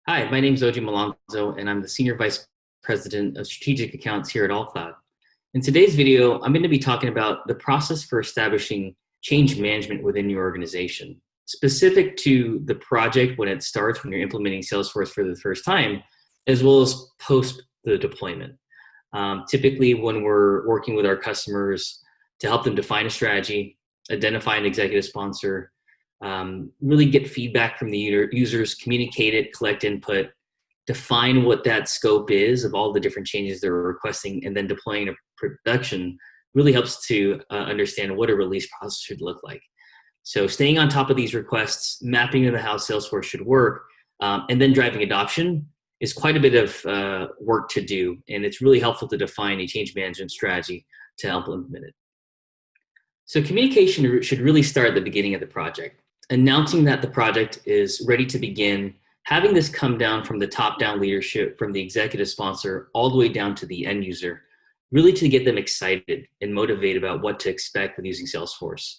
Hi, my name is Oji Malonzo, and I'm the Senior Vice President of Strategic Accounts here at AllCloud. In today's video, I'm going to be talking about the process for establishing change management within your organization, specific to the project when it starts, when you're implementing Salesforce for the first time, as well as post the deployment. Typically, when we're working with our customers to help them define a strategy, identify an executive sponsor, really get feedback from the users, communicate it, collect input, define what that scope is of all the different changes they're requesting, and then deploying to production really helps to understand what a release process should look like. So staying on top of these requests, mapping into how Salesforce should work, and then driving adoption is quite a bit of work to do. And it's really helpful to define a change management strategy to help implement it. So communication should really start at the beginning of the project, announcing that the project is ready to begin, having this come down from the top-down leadership, from the executive sponsor, all the way down to the end user, really to get them excited and motivated about what to expect with using Salesforce.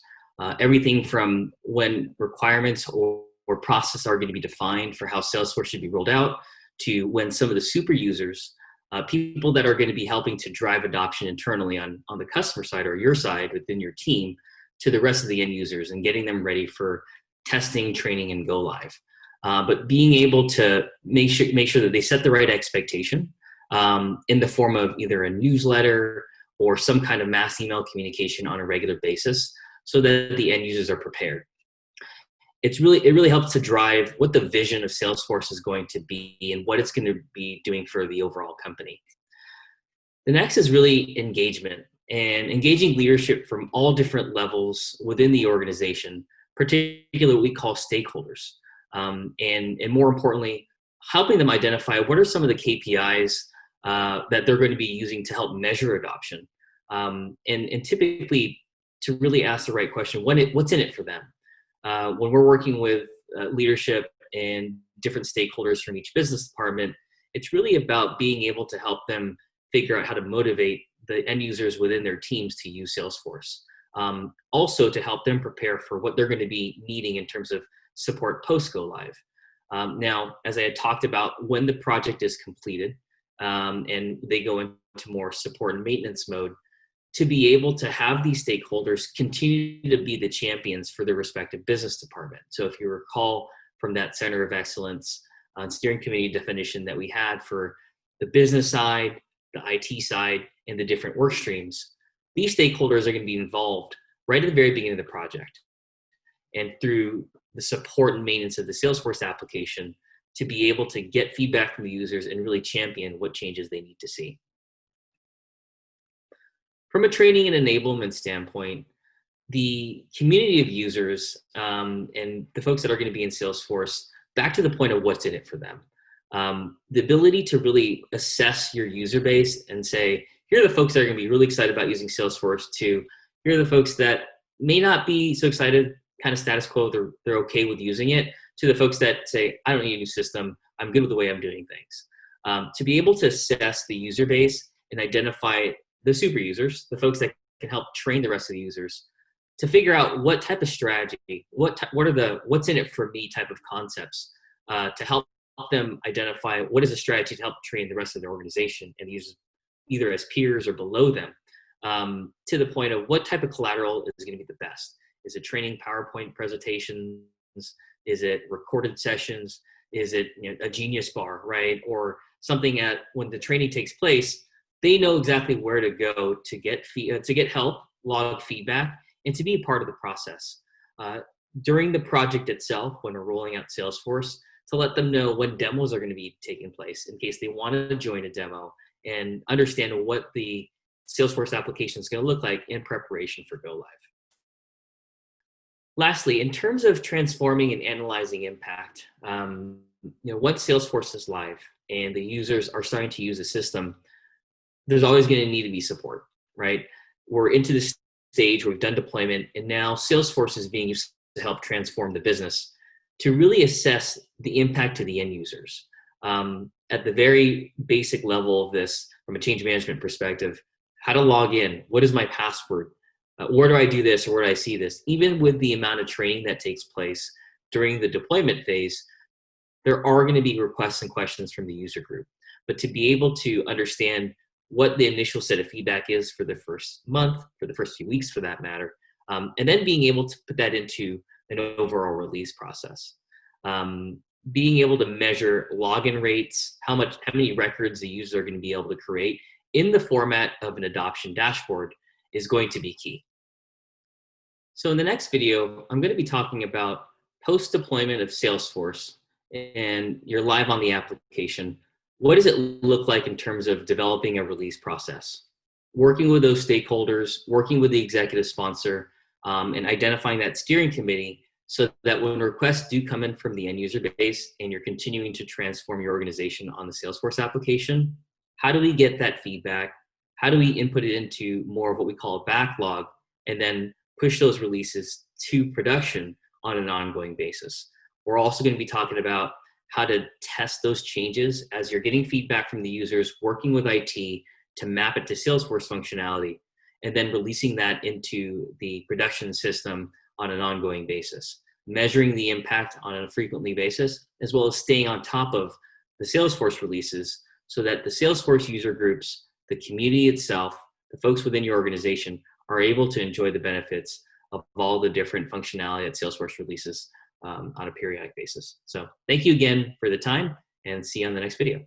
Everything from when requirements or process are going to be defined for how Salesforce should be rolled out, to when some of the super users, people that are going to be helping to drive adoption internally on the customer side or your side within your team, to the rest of the end users and getting them ready for testing, training, and go live. But being able to make sure that they set the right expectation in the form of either a newsletter or some kind of mass email communication on a regular basis, so that the end users are prepared. It really helps to drive what the vision of Salesforce is going to be and what it's going to be doing for the overall company. The next is really engagement, and engaging leadership from all different levels within the organization, particularly what we call stakeholders. And more importantly, helping them identify what are some of the KPIs that they're going to be using to help measure adoption. And typically to really ask the right question, what's in it for them? When we're working with leadership and different stakeholders from each business department, it's really about being able to help them figure out how to motivate the end users within their teams to use Salesforce. Also to help them prepare for what they're going to be needing in terms of support post go live. Now, as I had talked about, when the project is completed and they go into more support and maintenance mode, to be able to have these stakeholders continue to be the champions for their respective business department. So if you recall from that center of excellence steering committee definition that we had for the business side, the IT side, and the different work streams, these stakeholders are going to be involved right at the very beginning of the project. And through the support and maintenance of the Salesforce application, to be able to get feedback from the users and really champion what changes they need to see. From a training and enablement standpoint, the community of users and the folks that are going to be in Salesforce, back to the point of what's in it for them. The ability to really assess your user base and say, here are the folks that are going to be really excited about using Salesforce, to here are the folks that may not be so excited, kind of status quo, they're okay with using it, to the folks that say, I don't need a new system, I'm good with the way I'm doing things. To be able to assess the user base and identify the super users, the folks that can help train the rest of the users, to figure out what type of strategy, what are the what's in it for me type of concepts, to help them identify what is a strategy to help train the rest of their organization and users, either as peers or below them, to the point of what type of collateral is going to be the best. Is it training PowerPoint presentations? Is it recorded sessions? Is it a Genius bar, right? Or something when the training takes place, they know exactly where to go to get help, log feedback, and to be a part of the process. During the project itself, when we're rolling out Salesforce, to let them know what demos are going to be taking place in case they want to join a demo and understand what the Salesforce application is going to look like in preparation for go live. Lastly, in terms of transforming and analyzing impact, once Salesforce is live and the users are starting to use the system, there's always going to need to be support, right? We're into this stage where we've done deployment, and now Salesforce is being used to help transform the business, to really assess the impact to the end users. At the very basic level of this, from a change management perspective, how to log in, what is my password, where do I do this or where do I see this? Even with the amount of training that takes place during the deployment phase, there are going to be requests and questions from the user group. But to be able to understand what the initial set of feedback is for the first month, for the first few weeks for that matter, and then being able to put that into an overall release process. Being able to measure login rates, how many records the users are going to be able to create in the format of an adoption dashboard is going to be key. So in the next video, I'm going to be talking about post-deployment of Salesforce, and you're live on the application. What does it look like in terms of developing a release process? Working with those stakeholders, working with the executive sponsor, and identifying that steering committee so that when requests do come in from the end user base and you're continuing to transform your organization on the Salesforce application, how do we get that feedback? How do we input it into more of what we call a backlog and then push those releases to production on an ongoing basis? We're also going to be talking about how to test those changes as you're getting feedback from the users, working with IT to map it to Salesforce functionality, and then releasing that into the production system on an ongoing basis, measuring the impact on a frequently basis, as well as staying on top of the Salesforce releases so that the Salesforce user groups, the community itself, the folks within your organization are able to enjoy the benefits of all the different functionality that Salesforce releases on a periodic basis. So thank you again for the time, and see you on the next video.